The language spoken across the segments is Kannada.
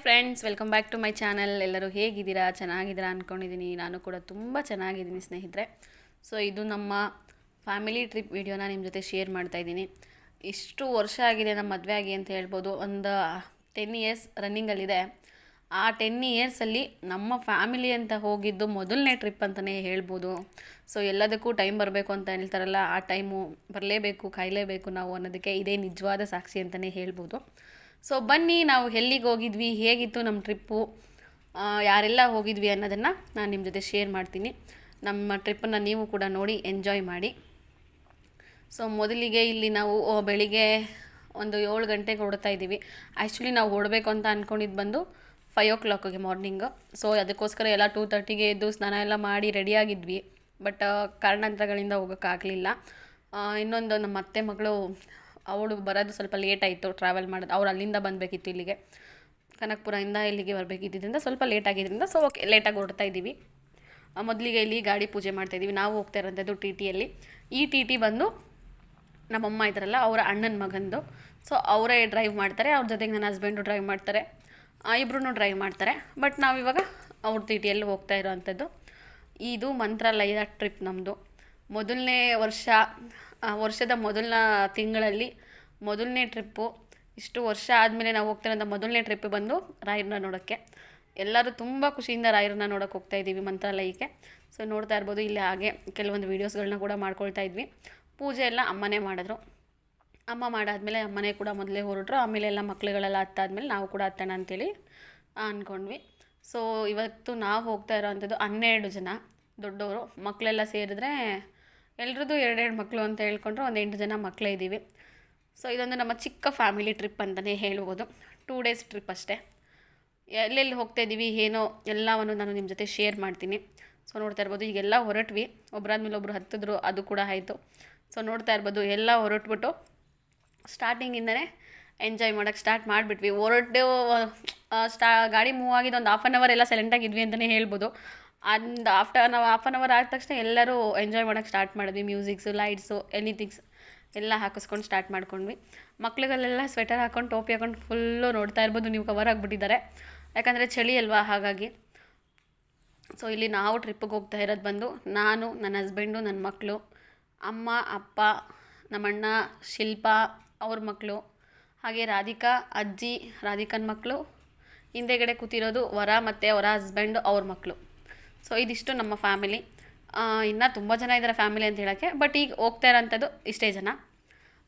Friends, welcome back to my channel. ಎಲ್ಲರೂ ಹೇಗಿದ್ದೀರಾ? ಚೆನ್ನಾಗಿದ್ದೀರಾ ಅಂದ್ಕೊಂಡಿದ್ದೀನಿ. ನಾನು ಕೂಡ ತುಂಬ ಚೆನ್ನಾಗಿದ್ದೀನಿ ಸ್ನೇಹಿತರೆ. ಸೊ ಇದು ನಮ್ಮ ಫ್ಯಾಮಿಲಿ ಟ್ರಿಪ್ ವಿಡಿಯೋನ ನಿಮ್ಮ ಜೊತೆ ಶೇರ್ ಮಾಡ್ತಾಯಿದ್ದೀನಿ. ಇಷ್ಟು ವರ್ಷ ಆಗಿದೆ ನಮ್ಮ ಮದುವೆ ಆಗಿ ಅಂತ ಹೇಳ್ಬೋದು. ಒಂದು 10 ಇಯರ್ಸ್ ರನ್ನಿಂಗಲ್ಲಿದೆ. ಆ 10 ಇಯರ್ಸಲ್ಲಿ ನಮ್ಮ ಫ್ಯಾಮಿಲಿ ಅಂತ ಹೋಗಿದ್ದು ಮೊದಲನೇ ಟ್ರಿಪ್ ಅಂತಲೇ ಹೇಳ್ಬೋದು. ಸೊ ಎಲ್ಲದಕ್ಕೂ ಟೈಮ್ ಬರಬೇಕು ಅಂತ ಹೇಳ್ತಾರಲ್ಲ, ಆ ಟೈಮು ಬರಲೇಬೇಕು, ಕಾಯಲೇಬೇಕು ನಾವು ಅನ್ನೋದಕ್ಕೆ ಇದೇ ನಿಜವಾದ ಸಾಕ್ಷಿ ಅಂತಲೇ ಹೇಳ್ಬೋದು. ಸೊ ಬನ್ನಿ, ನಾವು ಎಲ್ಲಿಗೆ ಹೋಗಿದ್ವಿ, ಹೇಗಿತ್ತು ನಮ್ಮ ಟ್ರಿಪ್ಪು, ಯಾರೆಲ್ಲ ಹೋಗಿದ್ವಿ ಅನ್ನೋದನ್ನು ನಾನು ನಿಮ್ಮ ಜೊತೆ ಶೇರ್ ಮಾಡ್ತೀನಿ. ನಮ್ಮ ಟ್ರಿಪ್ಪನ್ನು ನೀವು ಕೂಡ ನೋಡಿ ಎಂಜಾಯ್ ಮಾಡಿ. ಸೊ ಮೊದಲಿಗೆ ಇಲ್ಲಿ ನಾವು ಬೆಳಿಗ್ಗೆ ಒಂದು 7 ಗಂಟೆಗೆ ಹೊರಡ್ತಾ ಇದ್ದೀವಿ. ಆ್ಯಕ್ಚುಲಿ ನಾವು ಹೊರಡಬೇಕು ಅಂತ ಅಂದ್ಕೊಂಡಿದ್ದು ಬಂದು 5 o'clock ಮಾರ್ನಿಂಗು. ಸೊ ಅದಕ್ಕೋಸ್ಕರ ಎಲ್ಲ 2:30ಗೆ ಎದ್ದು ಸ್ನಾನ ಎಲ್ಲ ಮಾಡಿ ರೆಡಿಯಾಗಿದ್ವಿ. ಬಟ್ ಕಾರಣಾಂತರಗಳಿಂದ ಹೋಗೋಕ್ಕಾಗಲಿಲ್ಲ. ಇನ್ನೊಂದು ನಮ್ಮ ಅತ್ತೆ ಮಗಳು, ಅವಳು ಬರೋದು ಸ್ವಲ್ಪ ಲೇಟ್ ಆಯಿತು. ಟ್ರಾವೆಲ್ ಮಾಡೋದು ಅವ್ರು ಅಲ್ಲಿಂದ ಬಂದಬೇಕಿತ್ತು ಇಲ್ಲಿಗೆ, ಕನಕಪುರದಿಂದ ಇಲ್ಲಿಗೆ ಬರಬೇಕಿದ್ದರಿಂದ ಸ್ವಲ್ಪ ಲೇಟ್ ಆಗಿದ್ದರಿಂದ ಸೊ ಓಕೆ, ಲೇಟಾಗಿ ಹೊರಡ್ತಾ ಇದ್ದೀವಿ. ಮೊದಲಿಗೆ ಇಲ್ಲಿ ಗಾಡಿ ಪೂಜೆ ಮಾಡ್ತಾಯಿದ್ದೀವಿ. ನಾವು ಹೋಗ್ತಾ ಇರೋಂಥದ್ದು TTಯಲ್ಲಿ. ಈ TT ಬಂದು ನಮ್ಮಮ್ಮ ಇದ್ದಾರಲ್ಲ, ಅವರ ಅಣ್ಣನ ಮಗಂದು. ಸೊ ಅವರೇ ಡ್ರೈವ್ ಮಾಡ್ತಾರೆ, ಅವ್ರ ಜೊತೆಗೆ ನನ್ನ ಹಸ್ಬೆಂಡು ಡ್ರೈವ್ ಮಾಡ್ತಾರೆ, ಇಬ್ಬರೂ ಡ್ರೈವ್ ಮಾಡ್ತಾರೆ. ಬಟ್ ನಾವಿವಾಗ ಅವ್ರ TTಯಲ್ಲಿ ಹೋಗ್ತಾ ಇರೋವಂಥದ್ದು. ಇದು ಮಂತ್ರಾಲಯದ ಟ್ರಿಪ್ ನಮ್ಮದು. ಮೊದಲನೇ ವರ್ಷದ ಮೊದಲನೇ ತಿಂಗಳಲ್ಲಿ ಮೊದಲನೇ ಟ್ರಿಪ್ಪು. ಇಷ್ಟು ವರ್ಷ ಆದಮೇಲೆ ನಾವು ಹೋಗ್ತಿರೋಂಥ ಮೊದಲನೇ ಟ್ರಿಪ್ ಬಂದು ರಾಯರನ್ನ ನೋಡೋಕ್ಕೆ. ಎಲ್ಲರೂ ತುಂಬ ಖುಷಿಯಿಂದ ರಾಯರನ್ನ ನೋಡೋಕ್ಕೆ ಹೋಗ್ತಾ ಇದ್ದೀವಿ ಮಂತ್ರಾಲಯಕ್ಕೆ. ಸೊ ನೋಡ್ತಾ ಇರ್ಬೋದು, ಇಲ್ಲಿ ಹಾಗೆ ಕೆಲವೊಂದು ವೀಡಿಯೋಸ್ಗಳನ್ನ ಕೂಡ ಮಾಡ್ಕೊಳ್ತಾ ಇದ್ವಿ. ಪೂಜೆ ಎಲ್ಲ ಅಮ್ಮನೇ ಮಾಡಿದ್ರು. ಅಮ್ಮ ಮಾಡಾದ್ಮೇಲೆ ಅಮ್ಮನೇ ಕೂಡ ಮೊದಲೇ ಹೊರಟ್ರು. ಆಮೇಲೆ ಎಲ್ಲ ಮಕ್ಳುಗಳೆಲ್ಲ ಹತ್ತಾದ್ಮೇಲೆ ನಾವು ಕೂಡ ಹತ್ತೋಣ ಅಂತೇಳಿ ಅಂದ್ಕೊಂಡ್ವಿ. ಸೊ ಇವತ್ತು ನಾವು ಹೋಗ್ತಾ ಇರೋವಂಥದ್ದು 12 ಜನ ದೊಡ್ಡವರು. ಮಕ್ಕಳೆಲ್ಲ ಸೇರಿದ್ರೆ ಎಲ್ರದ್ದು 2 ಮಕ್ಕಳು ಅಂತ ಹೇಳ್ಕೊಂಡ್ರೆ ಒಂದು 8 ಜನ ಮಕ್ಕಳೇ ಇದ್ದೀವಿ. ಸೊ ಇದೊಂದು ನಮ್ಮ ಚಿಕ್ಕ ಫ್ಯಾಮಿಲಿ ಟ್ರಿಪ್ ಅಂತಲೇ ಹೇಳ್ಬೋದು. 2 days ಟ್ರಿಪ್ ಅಷ್ಟೇ. ಎಲ್ಲೆಲ್ಲಿ ಹೋಗ್ತಾ ಇದ್ದೀವಿ ಏನೋ ಎಲ್ಲವನ್ನು ನಾನು ನಿಮ್ಮ ಜೊತೆ ಶೇರ್ ಮಾಡ್ತೀನಿ. ಸೊ ನೋಡ್ತಾ ಇರ್ಬೋದು, ಈಗೆಲ್ಲ ಹೊರಟ್ವಿ. ಒಬ್ಬರಾದ್ಮೇಲೆ ಒಬ್ಬರು ಹತ್ತಿದ್ರು, ಅದು ಕೂಡ ಆಯಿತು. ಸೊ ನೋಡ್ತಾ ಇರ್ಬೋದು, ಎಲ್ಲ ಹೊರಟ್ಬಿಟ್ಟು ಸ್ಟಾರ್ಟಿಂಗಿಂದನೇ ಎಂಜಾಯ್ ಮಾಡೋಕ್ಕೆ ಸ್ಟಾರ್ಟ್ ಮಾಡಿಬಿಟ್ವಿ. ಗಾಡಿ ಮೂವ್ ಆಗಿದ್ದು ಒಂದು 1/2 hour ಎಲ್ಲ ಸೈಲೆಂಟಾಗಿದ್ವಿ ಅಂತಲೇ ಹೇಳ್ಬೋದು. ಒಂದು ಹಾಫ್ ಆನ್ ಅವರ್ ಆದ ತಕ್ಷಣ ಎಲ್ಲರೂ ಎಂಜಾಯ್ ಮಾಡೋಕ್ಕೆ ಸ್ಟಾರ್ಟ್ ಮಾಡಿದ್ವಿ. ಮ್ಯೂಸಿಕ್ಸು, ಲೈಟ್ಸು, ಎನಿಥಿಂಗ್ಸ್ ಎಲ್ಲ ಹಾಕಿಸ್ಕೊಂಡು ಸ್ಟಾರ್ಟ್ ಮಾಡ್ಕೊಂಡ್ವಿ. ಮಕ್ಳುಗಳೆಲ್ಲ ಸ್ವೆಟರ್ ಹಾಕ್ಕೊಂಡು ಟೋಪಿ ಹಾಕ್ಕೊಂಡು ಫುಲ್ಲು ನೋಡ್ತಾ ಇರ್ಬೋದು, ನೀವು ಕವರ್ ಆಗಿಬಿಟ್ಟಿದ್ದಾರೆ. ಯಾಕಂದರೆ ಚಳಿ ಅಲ್ವಾ, ಹಾಗಾಗಿ. ಸೊ ಇಲ್ಲಿ ನಾವು ಟ್ರಿಪ್ಪಿಗೆ ಹೋಗ್ತಾ ಇರೋದು ಬಂದು ನಾನು, ನನ್ನ ಹಸ್ಬೆಂಡು, ನನ್ನ ಮಕ್ಕಳು, ಅಮ್ಮ, ಅಪ್ಪ, ನಮ್ಮಣ್ಣ, ಶಿಲ್ಪ ಅವ್ರ ಮಕ್ಕಳು, ಹಾಗೆ ರಾಧಿಕಾ ಅಜ್ಜಿ, ರಾಧಿಕನ ಮಕ್ಕಳು, ಹಿಂದೆಗಡೆ ಕೂತಿರೋದು ವರ ಮತ್ತು ಅವರ ಹಸ್ಬೆಂಡು ಅವ್ರ ಮಕ್ಕಳು. ಸೊ ಇದಿಷ್ಟು ನಮ್ಮ ಫ್ಯಾಮಿಲಿ. ಇನ್ನೂ ತುಂಬ ಜನ ಇದ್ದಾರೆ ಫ್ಯಾಮಿಲಿ ಅಂತ ಹೇಳೋಕ್ಕೆ. ಬಟ್ ಈಗ ಹೋಗ್ತಾ ಇರೋಂಥದ್ದು ಇಷ್ಟೇ ಜನ.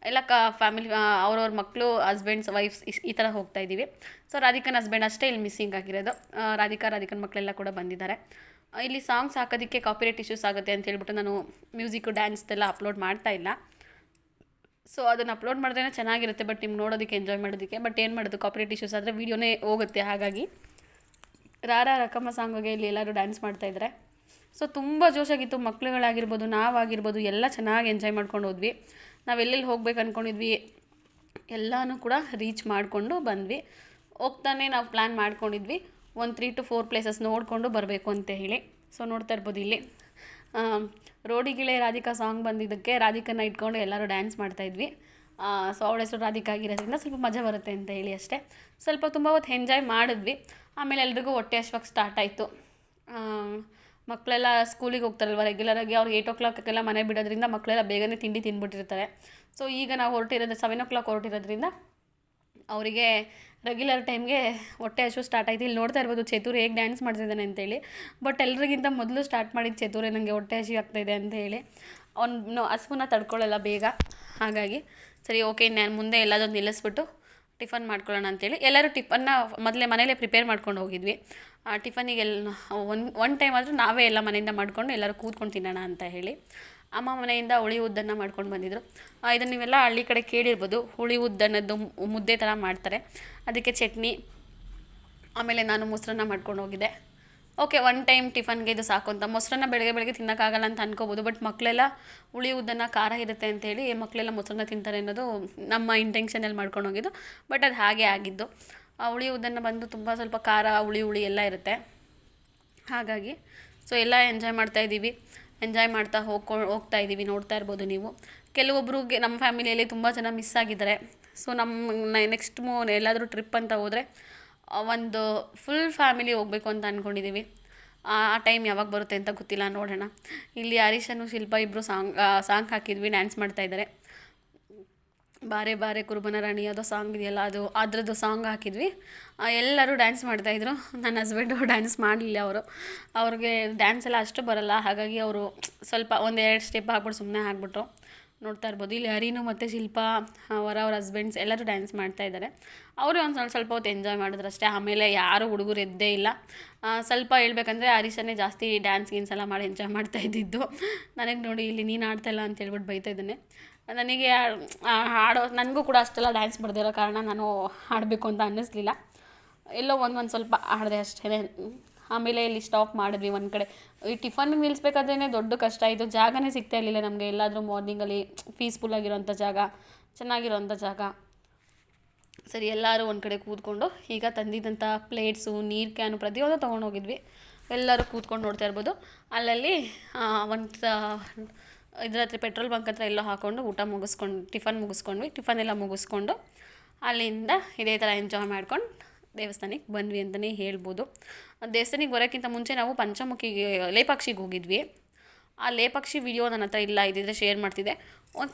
ಎಲ್ಲ ಫ್ಯಾಮಿಲಿ ಅವ್ರವ್ರ ಮಕ್ಕಳು, ಹಸ್ಬೆಂಡ್ಸ್, ವೈಫ್ಸ್ ಈ ಥರ ಹೋಗ್ತಾ ಇದ್ದೀವಿ. ಸೊ ರಾಧಿಕನ ಹಸ್ಬೆಂಡ್ ಅಷ್ಟೇ ಇಲ್ಲಿ ಮಿಸ್ಸಿಂಗ್ ಆಗಿರೋದು. ರಾಧಿಕನ ಮಕ್ಕಳೆಲ್ಲ ಕೂಡ ಬಂದಿದ್ದಾರೆ. ಇಲ್ಲಿ ಸಾಂಗ್ಸ್ ಹಾಕೋದಕ್ಕೆ ಕಾಪಿರೈಟ್ ಇಶ್ಯೂಸ್ ಆಗುತ್ತೆ ಅಂತ ಹೇಳ್ಬಿಟ್ಟು ನಾನು ಮ್ಯೂಸಿಕ್ಕು, ಡ್ಯಾನ್ಸ್ದೆಲ್ಲ ಅಪ್ಲೋಡ್ ಮಾಡ್ತಾ ಇಲ್ಲ. ಸೊ ಅದನ್ನು ಅಪ್ಲೋಡ್ ಮಾಡಿದ್ರೆ ಚೆನ್ನಾಗಿರುತ್ತೆ, ಬಟ್ ನಿಮ್ಗೆ ನೋಡೋದಕ್ಕೆ, ಎಂಜಾಯ್ ಮಾಡೋದಕ್ಕೆ. ಬಟ್ ಏನು ಮಾಡೋದು, ಕಾಪಿರೈಟ್ ಇಶ್ಯೂಸ್ ಆದರೆ ವೀಡಿಯೋನೇ ಹೋಗುತ್ತೆ. ಹಾಗಾಗಿ ರಾರಾ ರಕಮ್ಮ ಸಾಂಗಿಗೆ ಇಲ್ಲಿ ಎಲ್ಲರೂ ಡ್ಯಾನ್ಸ್ ಮಾಡ್ತಾಯಿದ್ದಾರೆ. ಸೊ ತುಂಬ ಜೋಶಾಗಿತ್ತು. ಮಕ್ಳುಗಳಾಗಿರ್ಬೋದು, ನಾವಾಗಿರ್ಬೋದು, ಎಲ್ಲ ಚೆನ್ನಾಗಿ ಎಂಜಾಯ್ ಮಾಡ್ಕೊಂಡು ಹೋದ್ವಿ. ನಾವು ಎಲ್ಲೆಲ್ಲಿ ಹೋಗ್ಬೇಕು ಅಂದ್ಕೊಂಡಿದ್ವಿ ಎಲ್ಲನೂ ಕೂಡ ರೀಚ್ ಮಾಡಿಕೊಂಡು ಬಂದ್ವಿ. ಹೋಗ್ತಾನೆ ನಾವು ಪ್ಲ್ಯಾನ್ ಮಾಡ್ಕೊಂಡಿದ್ವಿ ಒಂದು 3 to 4 ಪ್ಲೇಸಸ್ ನೋಡಿಕೊಂಡು ಬರಬೇಕು ಅಂತ ಹೇಳಿ. ಸೊ ನೋಡ್ತಾ ಇರ್ಬೋದು, ಇಲ್ಲಿ ರೋಡಿಗಿಳೆ ರಾಧಿಕಾ ಸಾಂಗ್ ಬಂದಿದ್ದಕ್ಕೆ ರಾಧಿಕನ ಇಟ್ಕೊಂಡು ಎಲ್ಲರೂ ಡ್ಯಾನ್ಸ್ ಮಾಡ್ತಾಯಿದ್ವಿ. ಸೊ ಅವಳ ಹೆಸರು ರಾಧಿಕಾ ಆಗಿರೋದ್ರಿಂದ ಸ್ವಲ್ಪ ಮಜಾ ಬರುತ್ತೆ ಅಂತ ಹೇಳಿ ಅಷ್ಟೇ. ಸ್ವಲ್ಪ ತುಂಬ ಹೊತ್ತು ಎಂಜಾಯ್ ಮಾಡಿದ್ವಿ. ಆಮೇಲೆ ಎಲ್ರಿಗೂ ಹೊಟ್ಟೆ ಹಶ್ವಾಗಿ ಸ್ಟಾರ್ಟ್ ಆಯಿತು. ಮಕ್ಕಳೆಲ್ಲ ಸ್ಕೂಲಿಗೆ ಹೋಗ್ತಾರಲ್ವ ರೆಗ್ಯುಲರಾಗಿ, ಅವ್ರು 8 o'clockಗೆಲ್ಲ ಮನೆ ಬಿಡೋದ್ರಿಂದ ಮಕ್ಕಳೆಲ್ಲ ಬೇಗನೆ ತಿಂಡಿ ತಿಂದ್ಬಿಟ್ಟಿರ್ತಾರೆ. ಸೊ ಈಗ ನಾವು ಹೊರಟಿರೋದು 7 o'clock ಹೊರಟಿರೋದ್ರಿಂದ ಅವರಿಗೆ ರೆಗ್ಯುಲರ್ ಟೈಮ್ಗೆ ಹೊಟ್ಟೆ ಹಶು ಸ್ಟಾರ್ಟ್ ಆಯಿತು. ಇಲ್ಲಿ ನೋಡ್ತಾ ಇರ್ಬೋದು ಚತುರ್ ಹೇಗೆ ಡ್ಯಾನ್ಸ್ ಮಾಡ್ತಿದ್ದಾನೆ ಅಂತೇಳಿ. ಬಟ್ ಎಲ್ರಿಗಿಂತ ಮೊದಲು ಸ್ಟಾರ್ಟ್ ಮಾಡಿದ್ದು ಚತುರೇ, ನನಗೆ ಹೊಟ್ಟೆ ಹಸಿ ಆಗ್ತಾಯಿದೆ ಅಂತ ಹೇಳಿ. ಅವನು ಹಸುವನ್ನ ತಡ್ಕೊಳ್ಳಲ್ಲ ಬೇಗ. ಹಾಗಾಗಿ ಸರಿ ಓಕೆ, ನಾನು ಮುಂದೆ ಎಲ್ಲದನ್ನು ನಿಲ್ಲಿಸ್ಬಿಟ್ಟು ಟಿಫನ್ ಮಾಡ್ಕೊಳ್ಳೋಣ ಅಂತೇಳಿ ಎಲ್ಲರೂ ಟಿಫನ್ನ ಮೊದಲೇ ಮನೇಲೇ ಪ್ರಿಪೇರ್ ಮಾಡ್ಕೊಂಡು ಹೋಗಿದ್ವಿ. ಟಿಫನಿಗೆ ಒನ್ ಟೈಮ್ ಆದರೂ ನಾವೇ ಎಲ್ಲ ಮನೆಯಿಂದ ಮಾಡ್ಕೊಂಡು ಎಲ್ಲರೂ ಕೂತ್ಕೊಂಡು ತಿನ್ನೋಣ ಅಂತ ಹೇಳಿ ಅಮ್ಮ ಮನೆಯಿಂದ ಹುಳಿ ಉದ್ದನ್ನು ಮಾಡ್ಕೊಂಡು ಬಂದಿದ್ದರು. ಇದನ್ನು ನೀವೆಲ್ಲ ಹಳ್ಳಿ ಕಡೆ ಕೇಳಿರ್ಬೋದು. ಹುಳಿ ಉದ್ದನ್ನದ್ದು ಮುದ್ದೆ ಥರ ಮಾಡ್ತಾರೆ, ಅದಕ್ಕೆ ಚಟ್ನಿ, ಆಮೇಲೆ ನಾನು ಮೊಸರನ್ನ ಮಾಡ್ಕೊಂಡು ಹೋಗಿದ್ದೆ. ಓಕೆ, ಒನ್ ಟೈಮ್ ಟಿಫನ್ಗೆ ಇದು ಸಾಕು ಅಂತ. ಮೊಸರನ್ನ ಬೆಳಗ್ಗೆ ತಿನ್ನೋಕ್ಕಾಗಲ್ಲ ಅಂತ ಅನ್ಕೋಬೋದು. ಬಟ್ ಮಕ್ಕಳೆಲ್ಲ ಹುಳಿ ಉದ್ದನ್ನು ಖಾರ ಇರುತ್ತೆ ಅಂತೇಳಿ ಮಕ್ಕಳೆಲ್ಲ ಮೊಸರನ್ನ ತಿಂತಾರೆ ಅನ್ನೋದು ನಮ್ಮ ಇಂಟೆನ್ಷನಲ್ಲಿ ಮಾಡ್ಕೊಂಡು ಹೋಗಿದ್ದು. ಬಟ್ ಅದು ಹಾಗೆ ಆಗಿದ್ದು. ಹುಳಿ ಉದ್ದನ್ನು ಬಂದು ತುಂಬ ಸ್ವಲ್ಪ ಖಾರ, ಹುಳಿ ಎಲ್ಲ ಇರುತ್ತೆ. ಹಾಗಾಗಿ ಸೊ ಎಲ್ಲ ಎಂಜಾಯ್ ಮಾಡ್ತಾಯಿದ್ದೀವಿ. ಎಂಜಾಯ್ ಮಾಡ್ತಾ ಹೋಗ್ತಾ ಇದ್ದೀವಿ. ನೋಡ್ತಾ ಇರ್ಬೋದು ನೀವು. ಕೆಲವೊಬ್ಬರಿಗೆ ನಮ್ಮ ಫ್ಯಾಮಿಲಿಯಲ್ಲಿ ತುಂಬ ಜನ ಮಿಸ್ ಆಗಿದ್ದಾರೆ. ಸೊ ನಮ್ಮ ನೆಕ್ಸ್ಟ್ ಎಲ್ಲಾದರೂ ಟ್ರಿಪ್ ಅಂತ ಹೋದರೆ ಒಂದು ಫುಲ್ ಫ್ಯಾಮಿಲಿ ಹೋಗಬೇಕು ಅಂತ ಅಂದ್ಕೊಂಡಿದ್ದೀವಿ. ಆ ಟೈಮ್ ಯಾವಾಗ ಬರುತ್ತೆ ಅಂತ ಗೊತ್ತಿಲ್ಲ, ನೋಡೋಣ. ಇಲ್ಲಿ ಹರೀಶನು ಶಿಲ್ಪ ಇಬ್ಬರು ಸಾಂಗ್ ಹಾಕಿದ್ವಿ, ಡ್ಯಾನ್ಸ್ ಮಾಡ್ತಾಯಿದ್ದಾರೆ. ಬಾರೆ ಬಾರೆ ಕುರುಬನ ರಾಣಿ ಯಾವುದೋ ಸಾಂಗ್ ಇದೆಯಲ್ಲ, ಅದರದ್ದು ಸಾಂಗ್ ಹಾಕಿದ್ವಿ. ಎಲ್ಲರೂ ಡ್ಯಾನ್ಸ್ ಮಾಡ್ತಾಯಿದ್ರು. ನನ್ನ ಹಸ್ಬೆಂಡು ಡ್ಯಾನ್ಸ್ ಮಾಡಲಿಲ್ಲ. ಅವ್ರಿಗೆ ಡ್ಯಾನ್ಸ್ ಎಲ್ಲ ಅಷ್ಟು ಬರಲ್ಲ, ಹಾಗಾಗಿ ಅವರು ಸ್ವಲ್ಪ ಒಂದೆರಡು ಸ್ಟೆಪ್ ಹಾಕ್ಬಿಟ್ಟು ಸುಮ್ಮನೆ ಹಾಕ್ಬಿಟ್ರು. ನೋಡ್ತಾ ಇರ್ಬೋದು, ಇಲ್ಲಿ ಹರಿನು ಮತ್ತು ಶಿಲ್ಪ ಅವ್ರ ಹಸ್ಬೆಂಡ್ಸ್ ಎಲ್ಲರೂ ಡ್ಯಾನ್ಸ್ ಮಾಡ್ತಾಯಿದ್ದಾರೆ. ಅವರು ಒಂದು ಸ್ವಲ್ಪ ಹೊತ್ತು ಎಂಜಾಯ್ ಮಾಡಿದ್ರು ಅಷ್ಟೇ. ಆಮೇಲೆ ಯಾರೂ ಹುಡುಗರು ಎದ್ದೇ ಇಲ್ಲ. ಸ್ವಲ್ಪ ಹೇಳ್ಬೇಕಂದ್ರೆ ಹರೀಶನೇ ಜಾಸ್ತಿ ಡ್ಯಾನ್ಸ್ ಗೀನ್ಸ್ ಎಲ್ಲ ಮಾಡಿ ಎಂಜಾಯ್ ಮಾಡ್ತಾ ಇದ್ದಿದ್ದು. ನನಗೆ ನೋಡಿ ಇಲ್ಲಿ ನೀನು ಆಡ್ತಾಯಿಲ್ಲ ಅಂತ ಹೇಳ್ಬಿಟ್ಟು ಬೈತಾ ಇದ್ದಾನೆ. ನನಗೆ ನನಗೂ ಕೂಡ ಅಷ್ಟೆಲ್ಲ ಡ್ಯಾನ್ಸ್ ಬರ್ದಿರೋ ಕಾರಣ ನಾನು ಆಡಬೇಕು ಅಂತ ಅನ್ನಿಸ್ಲಿಲ್ಲ. ಎಲ್ಲೋ ಒಂದು ಸ್ವಲ್ಪ ಆಡಿದೆ ಅಷ್ಟೇ. ಆಮೇಲೆ ಇಲ್ಲಿ ಸ್ಟಾಪ್ ಮಾಡಿದ್ವಿ ಒಂದು ಕಡೆ. ಈ ಟಿಫನ್ಗೆ ನಿಲ್ಲಿಸ್ಬೇಕಾದ್ರೇ ದೊಡ್ಡ ಕಷ್ಟ ಆಯಿತು. ಜಾಗನೇ ಸಿಗ್ತಾ ಇರಲಿಲ್ಲ ನಮಗೆ. ಎಲ್ಲಾದರೂ ಮಾರ್ನಿಂಗಲ್ಲಿ ಪೀಸ್ಫುಲ್ಲಾಗಿರೋಂಥ ಜಾಗ, ಚೆನ್ನಾಗಿರೋಂಥ ಜಾಗ. ಸರಿ, ಎಲ್ಲರೂ ಒಂದು ಕಡೆ ಕೂತ್ಕೊಂಡು ಈಗ ತಂದಿದ್ದಂಥ ಪ್ಲೇಟ್ಸು, ನೀರು ಕ್ಯಾನು ಪ್ರತಿಯೊಂದು ತೊಗೊಂಡೋಗಿದ್ವಿ. ಎಲ್ಲರೂ ಕೂತ್ಕೊಂಡು ನೋಡ್ತಾ ಇರ್ಬೋದು. ಅಲ್ಲಲ್ಲಿ ಒಂದು ಇದ್ರ ಹತ್ರ ಪೆಟ್ರೋಲ್ ಬಂಕ್ ಹತ್ರ ಎಲ್ಲೋ ಹಾಕ್ಕೊಂಡು ಊಟ ಟಿಫನ್ ಮುಗಿಸ್ಕೊಂಡ್ವಿ. ಟಿಫನ್ ಎಲ್ಲ ಮುಗಿಸ್ಕೊಂಡು ಅಲ್ಲಿಂದ ಇದೇ ಥರ ಎಂಜಾಯ್ ಮಾಡ್ಕೊಂಡು ದೇವಸ್ಥಾನಕ್ಕೆ ಬಂದ್ವಿ ಅಂತಲೇ ಹೇಳ್ಬೋದು. ದೇವಸ್ಥಾನಕ್ಕೆ ಬರೋಕ್ಕಿಂತ ಮುಂಚೆ ನಾವು ಪಂಚಮುಖಿಗೆ, ಲೇಪಾಕ್ಷಿಗೆ ಹೋಗಿದ್ವಿ. ಆ ಲೇಪಾಕ್ಷಿ ವಿಡಿಯೋ ನನ್ನ ಹತ್ರ ಇಲ್ಲ, ಇದ್ದಿದ್ರೆ ಶೇರ್ ಮಾಡ್ತಿದ್ದೆ.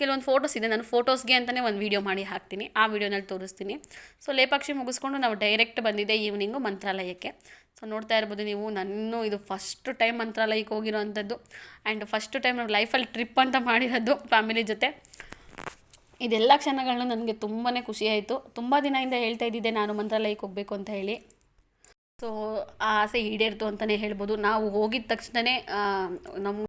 ಕೆಲವೊಂದು ಫೋಟೋಸ್ ಇದೆ, ನಾನು ಫೋಟೋಸ್ಗೆ ಅಂತಲೇ ಒಂದು ವೀಡಿಯೋ ಮಾಡಿ ಹಾಕ್ತೀನಿ. ಆ ವಿಡಿಯೋನಲ್ಲಿ ತೋರಿಸ್ತೀನಿ. ಸೊ ಲೇಪಾಕ್ಷಿ ಮುಗಿಸ್ಕೊಂಡು ನಾವು ಡೈರೆಕ್ಟ್ ಬಂದಿದ್ದೆ ಈವ್ನಿಂಗು ಮಂತ್ರಾಲಯಕ್ಕೆ. ಸೊ ನೋಡ್ತಾ ಇರ್ಬೋದು ನೀವು, ಇದು ಫಸ್ಟ್ ಟೈಮ್ ಮಂತ್ರಾಲಯಕ್ಕೆ ಹೋಗಿರೋ ಅಂಥದ್ದು. ಆ್ಯಂಡ್ ಫಸ್ಟ್ ಟೈಮ್ ನಾವು ಲೈಫಲ್ಲಿ ಟ್ರಿಪ್ ಅಂತ ಮಾಡಿರೋದು ಫ್ಯಾಮಿಲಿ ಜೊತೆ. ಇದೆಲ್ಲ ಕ್ಷಣಗಳನ್ನೂ ನನಗೆ ತುಂಬಾ ಖುಷಿಯಾಯಿತು. ತುಂಬ ದಿನದಿಂದ ಹೇಳ್ತಾ ಇದ್ದಿದ್ದೆ ನಾನು ಮಂತ್ರಾಲಯಕ್ಕೆ ಹೋಗಬೇಕು ಅಂತ ಹೇಳಿ. ಸೊ ಆ ಆಸೆ ಈಡೇರಿತು ಅಂತಲೇ ಹೇಳ್ಬೋದು. ನಾವು ಹೋಗಿದ ತಕ್ಷಣವೇ ನಮ್ಮ